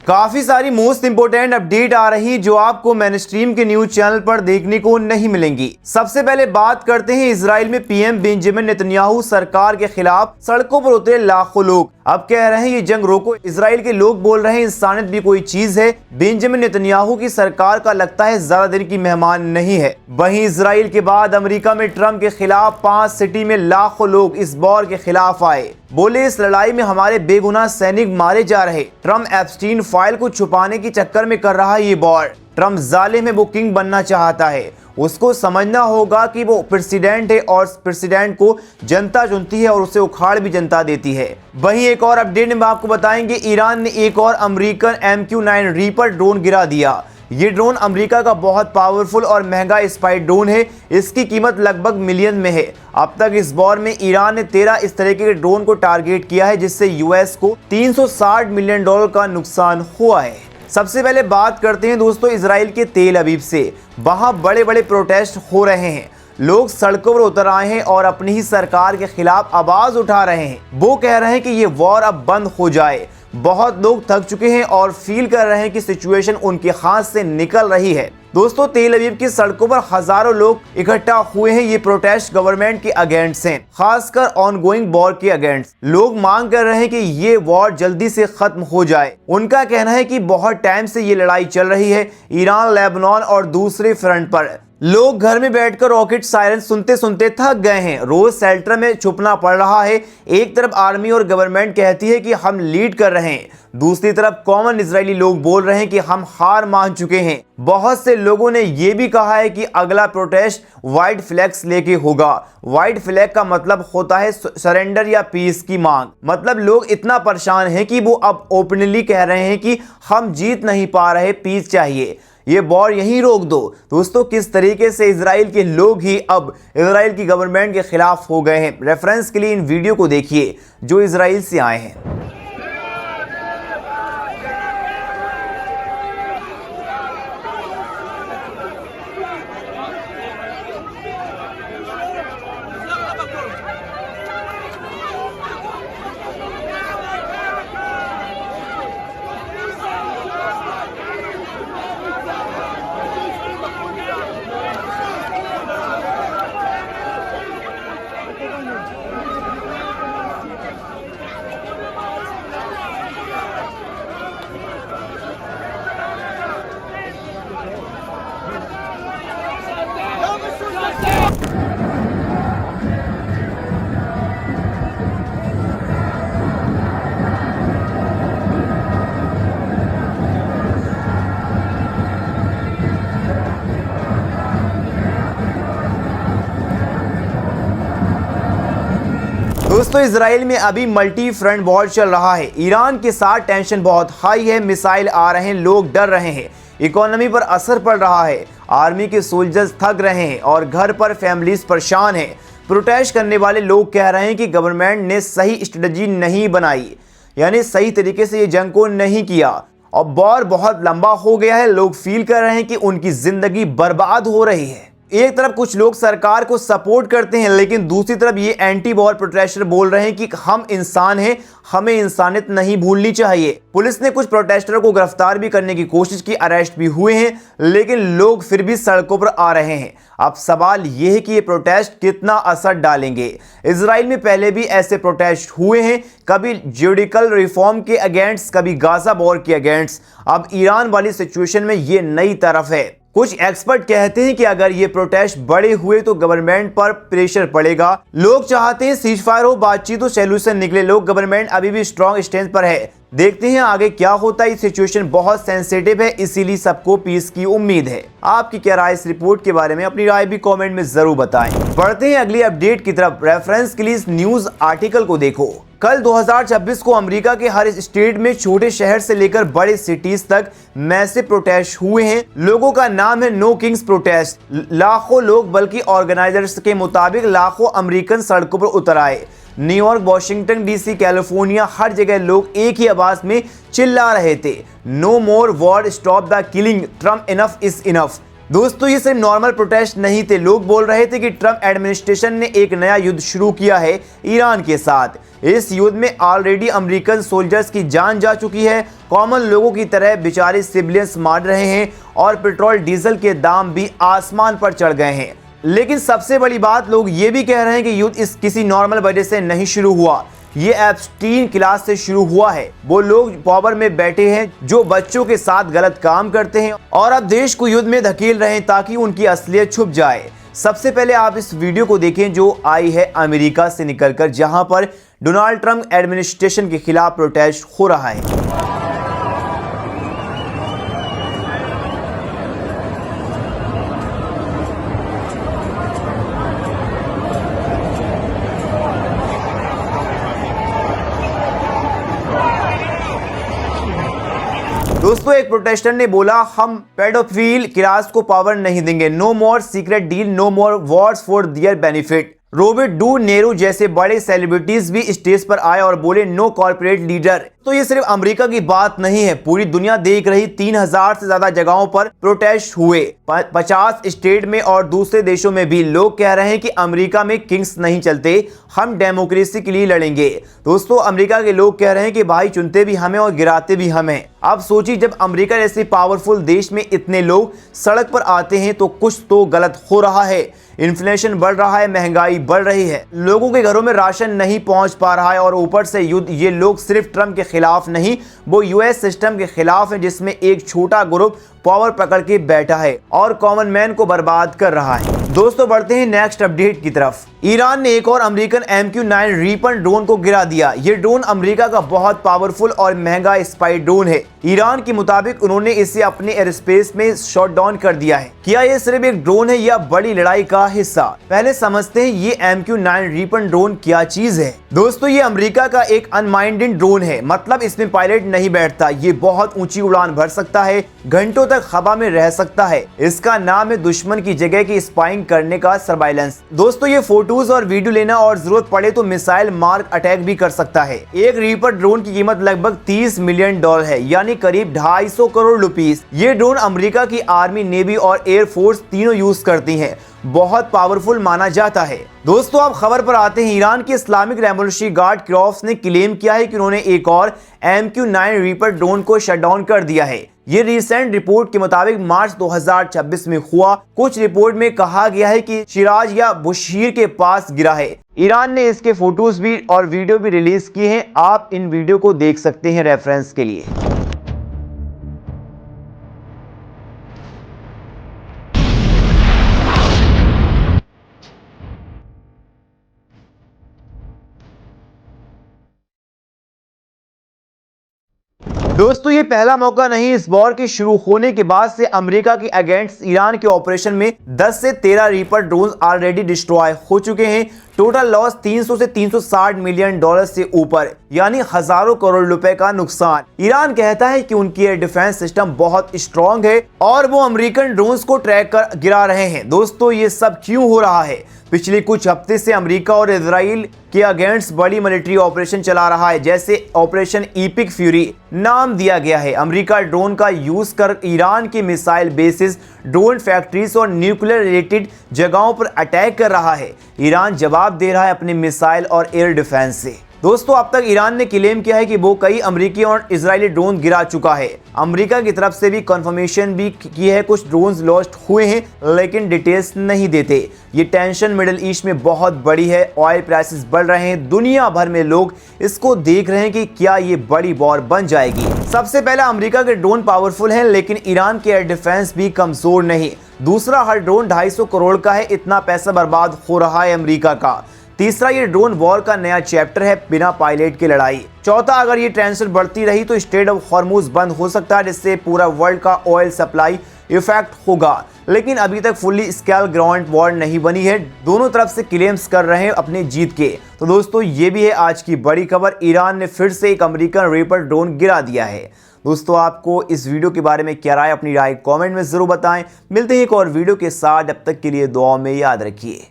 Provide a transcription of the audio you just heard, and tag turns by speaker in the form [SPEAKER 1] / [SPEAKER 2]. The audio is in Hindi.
[SPEAKER 1] काफी सारी मोस्ट इंपोर्टेंट अपडेट आ रही जो आपको मेनस्ट्रीम के न्यूज चैनल पर देखने को नहीं मिलेंगी। सबसे पहले बात करते हैं इजराइल में पीएम बेंजामिन नेतन्याहू सरकार के खिलाफ सड़कों पर उतरे लाखों लोग। अब कह रहे हैं ये जंग रोको। इजराइल के लोग बोल रहे हैं इंसानियत भी कोई चीज है। बेंजामिन नेतन्याहू की सरकार का लगता है ज्यादा दिन की मेहमान नहीं है। वहीं इजराइल के बाद अमेरिका में ट्रंप के खिलाफ 5 सिटी में लाखों लोग इस वॉर के खिलाफ आए। बोले इस लड़ाई में हमारे बेगुनाह सैनिक मारे जा रहे। ट्रंप एप्स्टीन फाइल को छुपाने के चक्कर में कर रहा है ये वॉर। ट्रंप जालिम है, वो किंग बनना चाहता है। उसको समझना होगा कि वो प्रेसिडेंट है और प्रेसिडेंट को जनता चुनती है और उसे उखाड़ भी जनता देती है। वहीं एक और अपडेट में आपको बताएंगे ईरान ने एक और अमेरिकन MQ-9 रीपर ड्रोन गिरा दिया। ये ड्रोन अमेरिका का बहुत पावरफुल और महंगा स्पाई ड्रोन है। इसकी कीमत लगभग मिलियन में है। अब तक इस वॉर में ईरान ने 13 इस तरह के ड्रोन को टारगेट किया है जिससे यूएस को $360 मिलियन का नुकसान हुआ है। सबसे पहले बात करते हैं दोस्तों इजराइल के तेल अवीव से। वहां बड़े बड़े प्रोटेस्ट हो रहे हैं। लोग सड़कों पर उतर आए हैं और अपनी ही सरकार के खिलाफ आवाज उठा रहे हैं। वो कह रहे हैं कि ये वॉर अब बंद हो जाए। बहुत लोग थक चुके हैं और फील कर रहे हैं कि सिचुएशन उनके हाथ से निकल रही है। दोस्तों तेल अवीव की सड़कों पर हजारों लोग इकट्ठा हुए हैं। ये प्रोटेस्ट गवर्नमेंट के अगेंस्ट हैं, खासकर ऑनगोइंग वॉर के अगेंस्ट। लोग मांग कर रहे हैं कि ये वॉर जल्दी से खत्म हो जाए। उनका कहना है कि बहुत टाइम से ये लड़ाई चल रही है ईरान, लेबनान और दूसरे फ्रंट पर। लोग घर में बैठकर रॉकेट सायरन सुनते सुनते थक गए हैं। रोज शेल्टर में छुपना पड़ रहा है। एक तरफ आर्मी और गवर्नमेंट कहती है कि हम लीड कर रहे हैं, दूसरी तरफ कॉमन इजरायली लोग बोल रहे हैं कि हम हार मान चुके हैं। बहुत से लोगों ने यह भी कहा है कि अगला प्रोटेस्ट व्हाइट फ्लैग्स लेके होगा। व्हाइट फ्लैग का मतलब होता है सरेंडर या पीस की मांग। मतलब लोग इतना परेशान हैं कि वो अब ओपनली कह रहे हैं कि हम जीत नहीं पा रहे, पीस चाहिए, ये वॉर यहीं रोक दो। दोस्तों किस तरीके से इजराइल के लोग ही अब इजराइल की गवर्नमेंट के खिलाफ हो गए हैं। रेफरेंस के लिए इन वीडियो को देखिए जो इजराइल से आए हैं। दोस्तों इजराइल में अभी मल्टी फ्रंट वॉर चल रहा है। ईरान के साथ टेंशन बहुत हाई है, मिसाइल आ रहे हैं, लोग डर रहे हैं, इकोनॉमी पर असर पड़ रहा है, आर्मी के सोल्जर्स थक रहे हैं और घर पर फैमिलीज परेशान हैं। प्रोटेस्ट करने वाले लोग कह रहे हैं कि गवर्नमेंट ने सही स्ट्रेटजी नहीं बनाई, यानी सही तरीके से ये जंग को नहीं किया और वॉर बहुत लंबा हो गया है। लोग फील कर रहे हैं कि उनकी जिंदगी बर्बाद हो रही है। एक तरफ कुछ लोग सरकार को सपोर्ट करते हैं लेकिन दूसरी तरफ ये एंटी वॉर प्रोटेस्टर बोल रहे हैं कि हम इंसान हैं, हमें इंसानियत नहीं भूलनी चाहिए। पुलिस ने कुछ प्रोटेस्टरों को गिरफ्तार भी करने की कोशिश की, अरेस्ट भी हुए हैं, लेकिन लोग फिर भी सड़कों पर आ रहे हैं। अब सवाल यह है कि ये प्रोटेस्ट कितना असर डालेंगे। इजराइल में पहले भी ऐसे प्रोटेस्ट हुए हैं, कभी जुडिकल रिफॉर्म के अगेंस्ट, कभी गाजा वॉर के अगेंस्ट। अब ईरान वाली सिचुएशन में ये नई तरफ है। कुछ एक्सपर्ट कहते हैं कि अगर ये प्रोटेस्ट बड़े हुए तो गवर्नमेंट पर प्रेशर पड़ेगा। लोग चाहते हैं सीजफायर हो, बातचीत हो, सोल्यूशन निकले। लोग गवर्नमेंट अभी भी स्ट्रॉन्ग स्टैंड पर है। देखते हैं आगे क्या होता है। ये सिचुएशन बहुत सेंसिटिव है, इसीलिए सबको पीस की उम्मीद है। आपकी क्या राय इस रिपोर्ट के बारे में? अपनी राय भी कमेंट में जरूर बताएं। बढ़ते हैं अगली अपडेट की तरफ। रेफरेंस के लिए इस न्यूज आर्टिकल को देखो। कल 2026 को अमेरिका के हर स्टेट में छोटे शहर से लेकर बड़े सिटीज तक मैसिव प्रोटेस्ट हुए हैं। लोगों का नाम है नो किंग्स प्रोटेस्ट। लाखों लोग, बल्कि ऑर्गेनाइजर्स के मुताबिक लाखों अमेरिकन सड़कों पर उतर आए। न्यूयॉर्क, वॉशिंगटन डीसी, कैलिफोर्निया, हर जगह लोग एक ही आवाज में चिल्ला रहे थे, no more war, stop the killing, Trump, enough is enough. दोस्तों ये सिर्फ नॉर्मल प्रोटेस्ट नहीं थे, लोग बोल रहे थे कि ट्रम्प एडमिनिस्ट्रेशन ने एक नया युद्ध शुरू किया है ईरान के साथ। इस युद्ध में ऑलरेडी अमेरिकन सोल्जर्स की जान जा चुकी है, कॉमन लोगों की तरह बेचारे सिविलियंस मार रहे हैं और पेट्रोल डीजल के दाम भी आसमान पर चढ़ गए हैं। लेकिन सबसे बड़ी बात, लोग ये भी कह रहे हैं कि युद्ध इस किसी नॉर्मल वजह से नहीं शुरू हुआ, ये एप्स्टीन क्लास से शुरू हुआ है। वो लोग पावर में बैठे हैं जो बच्चों के साथ गलत काम करते हैं और अब देश को युद्ध में धकेल रहे हैं ताकि उनकी असलियत छुप जाए। सबसे पहले आप इस वीडियो को देखें जो आई है अमेरिका से निकलकर, जहां पर डोनाल्ड ट्रंप एडमिनिस्ट्रेशन के खिलाफ प्रोटेस्ट हो रहा है। दोस्तों एक प्रोटेस्टर ने बोला, हम पेडोफिल क्लास को पावर नहीं देंगे, no more secret deal, no more wars for their benefit. Robert डू नेरू जैसे बड़े सेलिब्रिटीज भी स्टेज पर आए और बोले नो कॉर्पोरेट लीडर। तो ये सिर्फ अमेरिका की बात नहीं है, पूरी दुनिया देख रही। 3000 से ज्यादा जगहों पर प्रोटेस्ट हुए, 50 स्टेट में और दूसरे देशों में भी। लोग कह रहे हैं कि अमेरिका में किंग्स नहीं चलते, हम डेमोक्रेसी के लिए लड़ेंगे। दोस्तों अमेरिका के लोग कह रहे हैं कि भाई चुनते भी हमें और गिराते भी हमें। अब सोचिए, जब अमेरिका जैसे पावरफुल देश में इतने लोग सड़क पर आते हैं तो कुछ तो गलत हो रहा है। इन्फ्लेशन बढ़ रहा है, महंगाई बढ़ रही है, लोगों के घरों में राशन नहीं पहुंच पा रहा है और ऊपर से युद्ध। ये लोग सिर्फ ट्रम्प के खिलाफ नहीं, वो यूएस सिस्टम के खिलाफ है जिसमें एक छोटा ग्रुप पावर पकड़ के बैठा है और कॉमन मैन को बर्बाद कर रहा है। दोस्तों बढ़ते हैं नेक्स्ट अपडेट की तरफ। ईरान ने एक और अमेरिकन MQ-9 रीपर ड्रोन को गिरा दिया। ये ड्रोन अमेरिका का बहुत पावरफुल और महंगा स्पाई ड्रोन है। ईरान के मुताबिक उन्होंने इसे अपने एयर स्पेस में शॉट डाउन कर दिया है। क्या ये सिर्फ एक ड्रोन है या बड़ी लड़ाई का हिस्सा? पहले समझते हैं ये MQ-9 रीपर ड्रोन क्या चीज है। दोस्तों ये अमेरिका का एक अनमाइंडेड ड्रोन है, मतलब इसमें पायलट नहीं बैठता। ये बहुत ऊंची उड़ान भर सकता है, घंटों तक हवा में रह सकता है। इसका नाम है दुश्मन की जगह की स्पाइंग करने का सर्वाइलेंस। दोस्तों ये फोटोज और वीडियो लेना और जरूरत पड़े तो मिसाइल मार्क अटैक भी कर सकता है। एक रीपर ड्रोन की कीमत लगभग $30 मिलियन है, यानी करीब 250 करोड़ रुपीस। ये ड्रोन अमेरिका की आर्मी, नेवी और एयर फोर्स तीनों यूज करती है, बहुत पावरफुल माना जाता है। दोस्तों अब खबर पर आते हैं। ईरान के इस्लामिक रेवोल्यूशनरी गार्ड क्रोफ्स ने क्लेम किया है कि उन्होंने एक और MQ-9 रीपर ड्रोन को शट डाउन कर दिया है। ये रिसेंट रिपोर्ट के मुताबिक मार्च 2026 में हुआ। कुछ रिपोर्ट में कहा गया है कि शिराज या बुशीर के पास गिरा है। ईरान ने इसके फोटोज भी और वीडियो भी रिलीज किए हैं, आप इन वीडियो को देख सकते हैं रेफरेंस के लिए। दोस्तों ये पहला मौका नहीं, इस वॉर के शुरू होने के बाद से अमेरिका के अगेंस्ट ईरान के ऑपरेशन में 10 से 13 रीपर ड्रोन ऑलरेडी डिस्ट्रॉय हो चुके हैं। टोटल लॉस 300 से 360 मिलियन डॉलर से ऊपर, यानी हजारों करोड़ रुपए का नुकसान। ईरान कहता है कि उनकी एयर डिफेंस सिस्टम बहुत स्ट्रांग है और वो अमेरिकन ड्रोन्स को ट्रैक कर गिरा रहे हैं। दोस्तों ये सब क्यों हो रहा है? पिछले कुछ हफ्ते से अमेरिका और इजराइल के अगेंस्ट बड़ी मिलिट्री ऑपरेशन चला रहा है, जैसे ऑपरेशन इपिक फ्यूरी नाम दिया गया है। अमेरिका ड्रोन का यूज कर ईरान के मिसाइल बेसिस, ड्रोन फैक्ट्रीज और न्यूक्लियर रिलेटेड जगहों पर अटैक कर रहा है। ईरान जवाब दे रहा है अपने मिसाइल और एयर डिफेंस से। दोस्तों अब तक ईरान ने क्लेम किया है कि वो कई अमेरिकी और इजरायली ड्रोन गिरा चुका है। अमेरिका की तरफ से भी कंफर्मेशन भी की है, कुछ ड्रोन्स लॉस्ट हुए हैं, लेकिन डिटेल्स नहीं देते। ये टेंशन मिडिल ईस्ट में बहुत बड़ी है, ऑयल प्राइसेस बढ़ रहे हैं, दुनिया भर में लोग इसको देख रहे हैं कि क्या ये बड़ी वॉर बन जाएगी। सबसे पहला, अमेरिका के ड्रोन पावरफुल हैं, लेकिन ईरान के एयर डिफेंस भी कमजोर नहीं। दूसरा, हर ड्रोन 250 करोड़ का है, इतना पैसा बर्बाद हो रहा है अमेरिका का। तीसरा, ये ड्रोन वॉर का नया चैप्टर है, बिना पायलट की लड़ाई। चौथा, अगर ये टेंशन बढ़ती रही तो स्ट्रेट ऑफ हॉर्मुज बंद हो सकता है, जिससे पूरा वर्ल्ड का ऑयल सप्लाई इफेक्ट होगा। लेकिन अभी तक फुल्ली स्केल ग्राउंड वॉर नहीं बनी है, दोनों तरफ से क्लेम्स कर रहे हैं अपनी जीत के। तो दोस्तों ये भी है आज की बड़ी खबर, ईरान ने फिर से एक अमेरिकन रीपर ड्रोन गिरा दिया है। दोस्तों आपको इस वीडियो के बारे में क्या राय, अपनी राय कमेंट में जरूर बताएं। मिलते हैं एक और वीडियो के साथ, जब तक के लिए दुआ में याद रखिए।